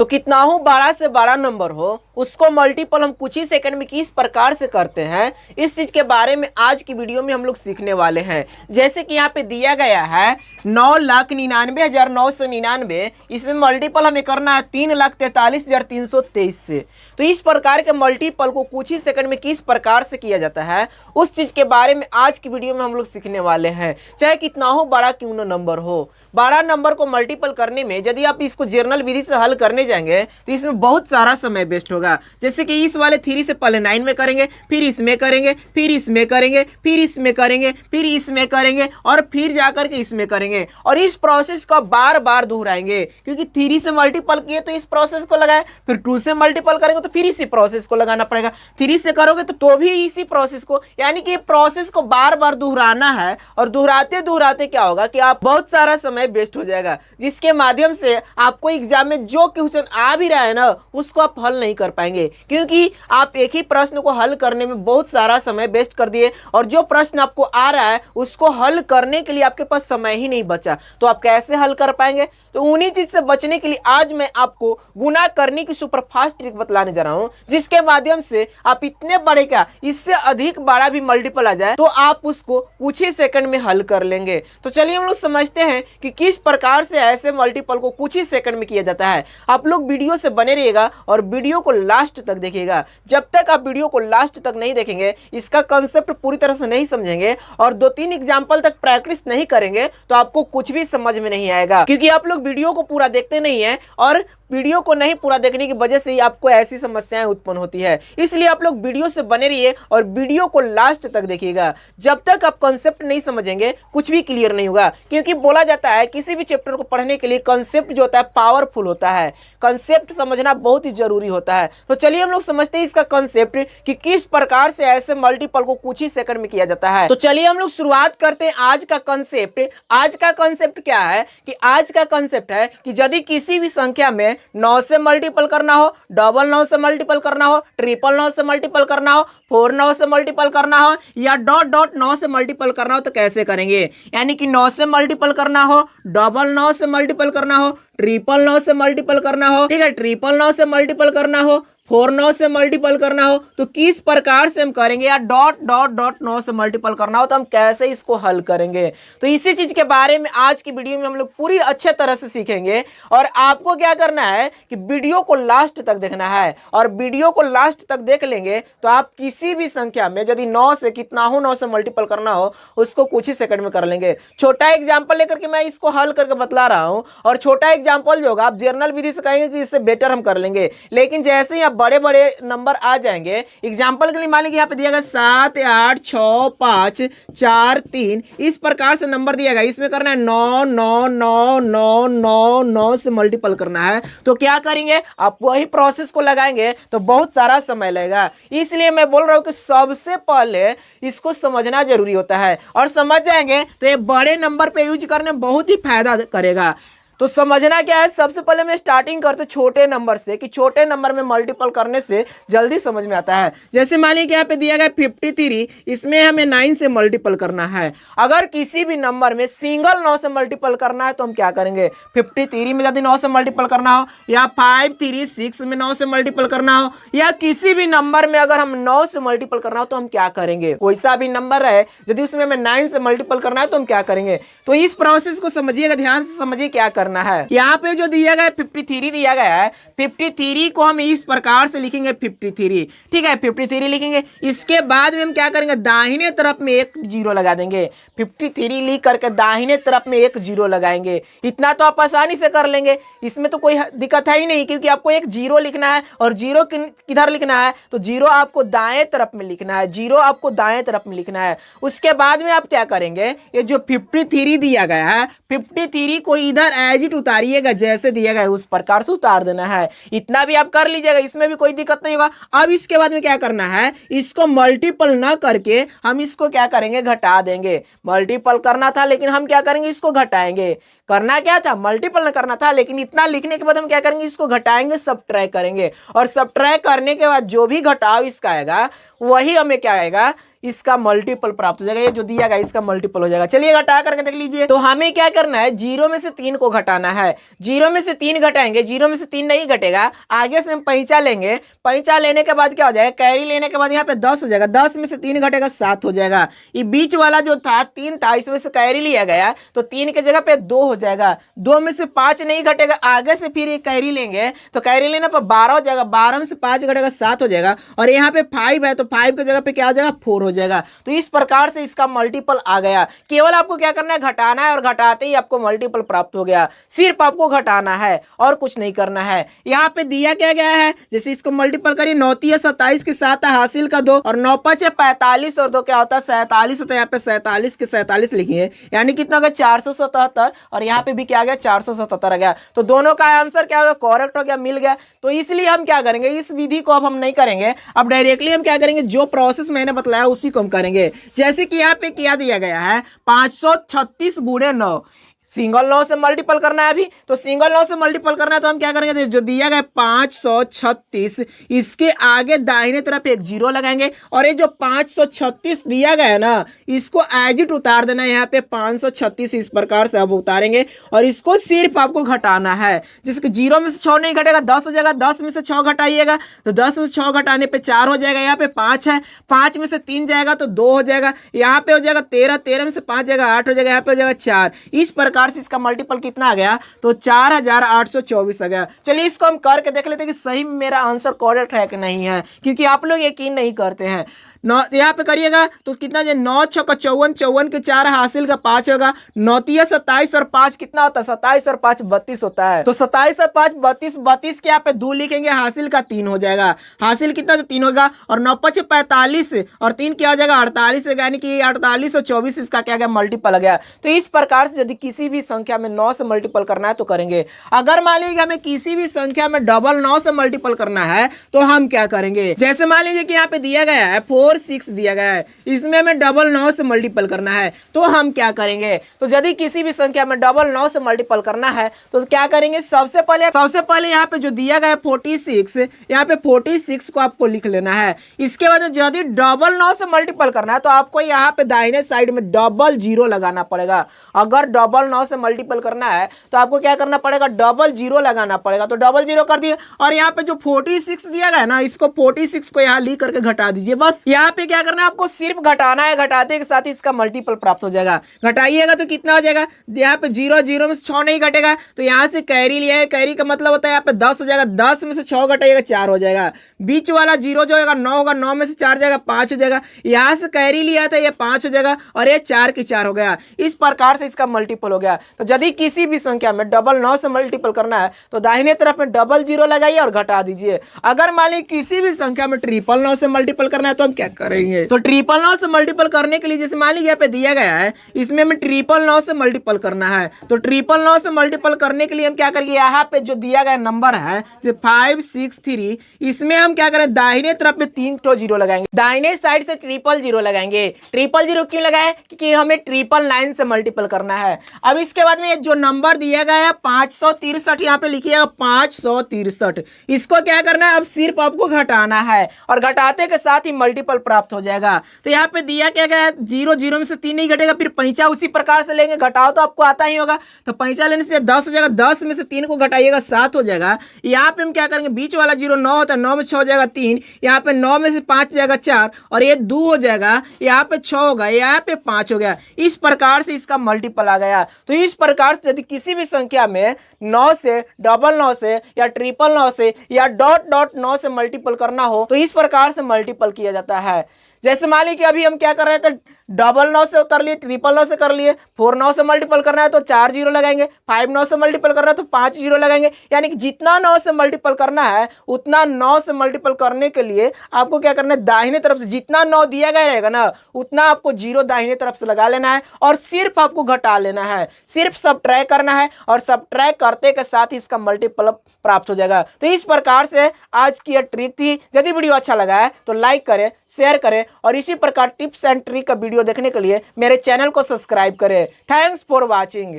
तो कितना हो बड़ा से बड़ा नंबर हो उसको मल्टीपल हम कुछ ही सेकंड में किस प्रकार से करते हैं, इस चीज के बारे में आज की वीडियो में हम लोग सीखने वाले हैं। जैसे कि यहाँ पे दिया गया है 9,99,999, इसमें मल्टीपल हमें करना है 3,43,323 से। तो इस प्रकार के मल्टीपल को कुछ ही सेकंड में किस प्रकार से किया जाता है उस चीज के बारे में आज की वीडियो में हम लोग सीखने वाले हैं। चाहे कितना हो बड़ा क्यों ना नंबर हो, बड़ा नंबर को मल्टीपल करने में यदि आप इसको जर्नल विधि से हल करने जाएंगे तो इसमें बहुत सारा समय वेस्ट होगा। जैसे कि इस वाले 3 से पहले 9 में करेंगे, फिर इसमें करेंगे, फिर इसमें करेंगे, फिर इसमें करेंगे, फिर इसमें करेंगे और फिर जाकर के इसमें करेंगे और इस प्रोसेस को बार बार दोहराएंगे। क्योंकि 3 से मल्टीपल किए तो इस प्रोसेस को लगाए, फिर 2 से मल्टीपल करेंगे तो फिर इसी प्रोसेस को लगाना पड़ेगा, 3 से करोगे तो भी इसी प्रोसेस को, यानी कि प्रोसेस को बार बार दोहराना है। और दोहराते दोहराते क्या होगा कि आप बहुत सारा समय वेस्ट हो जाएगा, जिसके माध्यम से आपको एग्जाम में जो क्वेश्चन आ भी रहा है ना उसको आप हल नहीं कर पाएंगे, क्योंकि आप एक ही प्रश्न को हल करने में बहुत सारा समय वेस्ट कर दिए और जो प्रश्न आपको आ रहा है उसको हल करने के लिए आपके पास समय ही नहीं बचा, तो आप कैसे हल कर पाएंगे। तो उन्हीं चीज से बचने के लिए आज मैं आपको गुना करने की सुपरफास्ट ट्रिक बतलाने जा रहा हूं, जिसके माध्यम से आप इतने बड़े क्या इससे अधिक बड़ा भी मल्टीपल आ जाए तो आप उसको कुछ ही सेकंड में हल कर लेंगे। तो चलिए हम लोग समझते हैं कि किस प्रकार से ऐसे मल्टीपल को कुछ ही सेकंड में किया जाता है। आप लोग वीडियो से बने रहिएगा और वीडियो को लास्ट तक देखिएगा। जब तक आप वीडियो को लास्ट तक नहीं देखेंगे, इसका कंसेप्ट पूरी तरह से नहीं समझेंगे और 2-3 एग्जाम्पल तक प्रैक्टिस नहीं करेंगे तो आपको कुछ भी समझ में नहीं आएगा, क्योंकि आप लोग वीडियो को पूरा देखते नहीं है और वीडियो को नहीं पूरा देखने की वजह से ही आपको ऐसी समस्याएं उत्पन्न होती है। इसलिए आप लोग वीडियो से बने रहिए और वीडियो को लास्ट तक देखिएगा। जब तक आप कंसेप्ट नहीं समझेंगे कुछ भी क्लियर नहीं होगा, क्योंकि बोला जाता है किसी भी चैप्टर को पढ़ने के लिए कंसेप्ट जो होता है पावरफुल होता है, कंसेप्ट समझना बहुत ही जरूरी होता है। तो चलिए हम लोग समझते हैं इसका कंसेप्ट कि किस प्रकार से ऐसे मल्टीपल को कुछ ही सेकंड में किया जाता है। तो चलिए हम लोग शुरुआत करते हैं आज का कंसेप्ट। आज का कंसेप्ट क्या है कि आज का कंसेप्ट है कि यदि किसी भी संख्या में 9 से मल्टीपल करना हो, 999 से मल्टीपल करना हो, 999 से मल्टीपल करना हो, 49 से मल्टीपल करना हो या .9 से मल्टीपल करना हो तो कैसे करेंगे। यानी कि 9 से मल्टीपल करना हो, 999 से मल्टीपल करना हो, 999 से मल्टीपल करना हो, ठीक है, 999 से मल्टीपल करना हो, 49 से मल्टीपल करना हो तो किस प्रकार से हम करेंगे, या .9 से मल्टीपल करना हो तो हम कैसे इसको हल करेंगे। तो इसी चीज के बारे में आज की वीडियो में हम लोग पूरी अच्छे तरह से सीखेंगे। और आपको क्या करना है कि वीडियो को लास्ट तक देखना है और वीडियो को लास्ट तक देख लेंगे तो आप किसी भी संख्या में यदि 9 से कितना हो 9 से मल्टीपल करना हो उसको कुछ ही सेकंड में कर लेंगे। छोटा एग्जाम्पल लेकर के मैं इसको हल करके बतला रहा हूँ और छोटा एग्जाम्पल जो होगा आप जर्नल विधि से कहेंगे कि इससे बेटर हम कर लेंगे, लेकिन जैसे ही आप बड़े बड़े नंबर आ जाएंगे, एग्जाम्पल के लिए मान लीजिए यहाँ पे दिया गया 7 8 6 5 4 3, इस प्रकार से नंबर दिया गया, इसमें करना है 9 9 9 9 9 9 से मल्टीपल करना है। तो क्या करेंगे, आप वही प्रोसेस को लगाएंगे तो बहुत सारा समय लगेगा। इसलिए मैं बोल रहा हूँ कि सबसे पहले इसको समझना जरूरी होता है और समझ जाएंगे तो ये बड़े नंबर पे यूज करने में बहुत ही फायदा करेगा। तो समझना क्या है, सबसे पहले मैं स्टार्टिंग करते छोटे नंबर से कि छोटे नंबर में मल्टीपल करने से जल्दी समझ में आता है। जैसे मान लीजिए यहाँ पे दिया गया 53, इसमें हमें 9 से मल्टीपल करना है। अगर किसी भी नंबर में सिंगल 9 से मल्टीपल करना है तो हम क्या करेंगे, 53 में यदि 9 से मल्टीपल करना हो या 536 में 9 से मल्टीपल करना हो या किसी भी नंबर में अगर हम 9 से मल्टीपल करना हो तो हम क्या करेंगे। कोई सा भी नंबर है यदि उसमें हमें 9 से मल्टीपल करना है तो हम क्या करेंगे। तो इस प्रोसेस को समझिएगा, ध्यान से समझिए क्या करना है। यहाँ पे जो दिया गया है 53 दिया गया है, 53 को हम इस प्रकार से लिखेंगे 53, ठीक है, 53 लिखेंगे। इसके बाद में हम क्या करेंगे, दाहिने तरफ में एक जीरो लगा देंगे। 53 लिख करके दाहिने तरफ में एक जीरो लगाएंगे। इतना तो आप आसानी से कर लेंगे, इसमें तो कोई दिक्कत है ही नहीं, क्योंकि आपको एक जीरो लिखना है और जीरो किधर लिखना है, तो जीरो आपको दाएं तरफ में लिखना है, जीरो आपको दाएं तरफ में लिखना है। उसके बाद में आप क्या करेंगे, ये जो 53 दिया गया है 53 को इधर एज इट उतारिएगा, जैसे दिया गया है उस प्रकार से उतार देना है। इतना भी आप कर लीजिएगा, इसमें भी कोई दिक्कत नहीं होगा। अब इसके बाद में क्या करना है, इसको मल्टीपल ना करके हम इसको क्या करेंगे, घटा देंगे। मल्टीपल करना था लेकिन हम क्या करेंगे, इसको घटाएंगे। करना क्या था, मल्टीपल न करना था, लेकिन इतना लिखने के बाद हम क्या करेंगे, इसको घटाएंगे, सबट्रैक्ट करेंगे। और सबट्रैक्ट करने के बाद जो भी घटाव इसका आएगा वही हमें क्या आएगा, इसका मल्टीपल प्राप्त हो जाएगा। ये जो दिया गया इसका मल्टीपल हो जाएगा। चलिए घटा करके देख लीजिए। तो हमें क्या करना है, 0 में से 3 को घटाना है। 0 में से 3 घटाएंगे, 0 में से 3 नहीं घटेगा, आगे से हम पैंचा लेंगे। पैंचा लेने के बाद क्या हो जाएगा, कैरी लेने के बाद यहाँ पे 10 हो जाएगा। 10 में से 3 घटेगा 7 हो जाएगा। ये बीच वाला जो था 3 था, इसमें से कैरी लिया गया तो 3 के जगह पे 2 हो जाएगा। 2 में से 5 नहीं घटेगा, आगे से फिर ये कैरी लेंगे तो कैरी लेने पर 12 हो जाएगा। 12 में से 5 घटेगा 7 हो जाएगा। और यहाँ पे 5 है तो 5 की जगह पे क्या हो जाएगा, 4 हो जाएगा। तो इस प्रकार से इसका मल्टीपल आ गया। केवल आपको क्या करना है, घटाना है और घटाते ही आपको मल्टीपल प्राप्त हो गया। सिर्फ आपको घटाना है और कुछ नहीं करना है। यहाँ पे दिया क्या गया है, जैसे इसको मल्टीपल करिए, 9 3 27 के 7 हासिल का 2 और 9 5 45 और 2 क्या होता है 47 होता है। यहाँ पे 47 के 47 लिखिए, यानी कितना हो गया 477। और यहाँ पे भी क्या आ गया 477 आ गया। तो दोनों का आंसर क्या हो गया, करेक्ट हो गया, मिल गया। तो इसलिए हम क्या करेंगे, इस विधि को अब हम नहीं करेंगे, अब डायरेक्टली हम क्या करेंगे, जो प्रोसेस मैंने बताया उसी को हम करेंगे। जैसे कि यहाँ पे क्या दिया गया है, 536 गुणे 9, सिंगल 9 से मल्टीपल करना है अभी। तो सिंगल 9 से मल्टीपल करना है तो हम क्या करेंगे, जो दिया गया 536, इसके आगे दाहिने तरफ एक 0 लगाएंगे। और ये जो 536 दिया गया है ना, इसको एज इट उतार देना है यहाँ पे 536। इस प्रकार से अब उतारेंगे और इसको सिर्फ आपको घटाना है। जिसके 0 में से 6 नहीं घटेगा, 10 हो जाएगा। 10 में से 6 घटाइएगा तो 10 में से 6 घटाने पे 4 हो जाएगा। यहाँ पे 5 है, 5 में से 3 जाएगा तो 2 हो जाएगा। यहाँ पे हो जाएगा 13, 13 में से 5 जाएगा 8 हो जाएगा। यहाँ पे हो जाएगा 4। इस प्रकार से इसका मल्टीपल कितना आ गया, तो 4824 आ गया। चलिए इसको हम करके देख लेते हैं कि सही में मेरा आंसर करेक्ट है कि नहीं है, क्योंकि आप लोग यकीन नहीं करते हैं। यहाँ पे करिएगा तो कितना, 9 6 का 54, 54 के 4 हासिल का 5 होगा। 9 3 27 और 5 कितना होता है, 27 और 5 32 होता है। तो 27 और 5 32, 32 के यहाँ पे 2 लिखेंगे, हासिल का 3 हो जाएगा। हासिल कितना, तो 3 होगा। और 9 5 45 और 3 क्या हो जाएगा 48, यानी कि 48 और 24 इसका क्या गया, मल्टीपल आ गया। तो इस प्रकार से यदि किसी भी संख्या में 9 से मल्टीपल करना है तो करेंगे। अगर मान लीजिए हमें किसी भी संख्या में डबल 9 से मल्टीपल करना है तो हम क्या करेंगे, जैसे मान लीजिए कि यहाँ पे दिया गया है 4 6 दिया गया है, इसमें हमें डबल 9 से मल्टीपल करना है तो हम क्या करेंगे। तो यदि किसी भी संख्या में डबल 9 से मल्टीपल करना है तो क्या करेंगे, सबसे पहले यहाँ पे जो दिया गया है 46, यहाँ पे 46 को आपको लिख लेना है। इसके बाद यदि डबल 9 से मल्टीपल करना है तो आपको यहाँ पे दाहिने साइड में डबल 0 लगाना पड़ेगा। अगर डबल 9 से मल्टीपल करना है तो आपको क्या करना पड़ेगा, डबल 0 लगाना पड़ेगा। तो डबल 0 कर दिए। और यहाँ पे जो 46 दिया गया है ना, इसको 46 को यहाँ लिख करके घटा दीजिए। बस यहाँ पे क्या करना है, आपको सिर्फ घटाना है। घटाते के साथ ही इसका मल्टीपल प्राप्त हो जाएगा। घटाइएगा तो कितना हो जाएगा, यहाँ पे 0 0 में से 6 नहीं घटेगा तो यहाँ से कैरी लिया है। कैरी का मतलब होता है यहाँ पे 10 हो जाएगा। 10 में से 6 घटाइएगा 4 हो जाएगा। बीच वाला 0 जो होगा 9 होगा। 9 में से 4 जाएगा 5 हो जाएगा। यहाँ से कैरी लिया था, ये 5 हो जाएगा और ये 4 की 4 हो गया। इस प्रकार से इसका मल्टीपल हो गया। तो यदि किसी भी संख्या में डबल 9 से मल्टीपल करना है तो दाहिने तरफ में डबल 0 लगाइए और घटा दीजिए। अगर मान लीजिए किसी भी संख्या में ट्रिपल 9 से मल्टीपल करना है तो हम क्या करेंगे, तो ट्रिपल 9 से मल्टीपल करने के लिए जैसे मान लीजिए यहाँ पे दिया गया है, इसमें हमें ट्रिपल 9 से मल्टीपल करना है। तो ट्रिपल 9 से मल्टीपल करने के लिए हम क्या करेंगे, यहाँ पे जो दिया गया नंबर है 563, इसमें हम क्या करें, दाहिने तरफ में 3 तो 0 लगाएंगे। दाहिने साइड से ट्रिपल 0 लगाएंगे। ट्रिपल 0 क्यों लगाए, क्योंकि हमें 999 से मल्टीपल करना है। अब इसके बाद में जो नंबर दिया गया है 563, यहाँ पे लिखिएगा 563, इसको क्या करना है, अब सिर्फ आपको घटाना है और घटाते के साथ ही मल्टीपल प्राप्त हो जाएगा। तो यहाँ पे दिया क्या गया है, 0 0 में से 3 नहीं घटेगा, फिर पैंचा उसी प्रकार से लेंगे। घटाओ तो आपको आता ही होगा, तो पैंचा लेने से 10 हो जाएगा। 10 में से 3 को घटाइएगा 7 हो जाएगा। यहाँ पे हम क्या करेंगे, बीच वाला 0 9 होता है, 9 में 6 हो जाएगा 3, यहाँ पे 9 में से 5 जाएगा 4 और ये 2 हो जाएगा। यहाँ पे 6 होगा, यहाँ पे 5 हो गया। इस प्रकार से इसका मल्टीपल आ गया। तो इस प्रकार से यदि किसी भी संख्या में 9 से, डबल 9 से या ट्रिपल 9 से या डॉट डॉट 9 से मल्टीपल करना हो तो इस प्रकार से मल्टीपल किया जाता है। जैसे मान लीजिए कि अभी हम क्या कर रहे थे, डबल 9 से कर लिए, ट्रिपल 9 से कर लिए। 4 9 से मल्टीपल करना है तो 4 0 लगाएंगे। 5 9 से मल्टीपल करना है तो 5 0 लगाएंगे। यानी कि जितना 9 से मल्टीपल करना है उतना 9 से मल्टीपल करने के लिए आपको क्या करना है, दाहिने तरफ से जितना 9 दिया गया रहेगा ना उतना आपको 0 दाहिने तरफ से लगा लेना है और सिर्फ आपको घटा लेना है। सिर्फ सब्ट्रैक्ट करना है और सब्ट्रैक्ट करते के साथ ही इसका मल्टीपल प्राप्त हो जाएगा। तो इस प्रकार से आज की यह ट्रिक थी। यदि वीडियो अच्छा लगा है तो लाइक करें, शेयर करें और इसी प्रकार टिप्स एंड ट्रिक का वीडियो देखने के लिए मेरे चैनल को सब्सक्राइब करें। Thanks for watching.